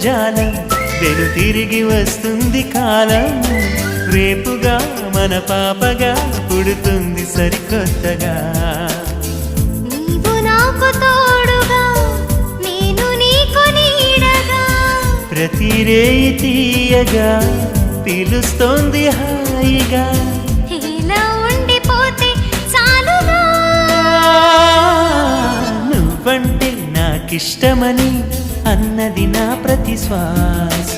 జాలం వెను తిరిగి వస్తుంది కాలం రేపుగా మన పాపగా పుడుతుంది సరికొత్తగా నీవు నాకు తోడుగా నేను నీకు నీడగా ప్రతి రేయి తీయగా పిలుస్తోంది హాయిగా ఇలా ఉండిపోతే చాలుగా నువ్వంటే నాకిష్టమని అన్నది నా ప్రతి శ్వాస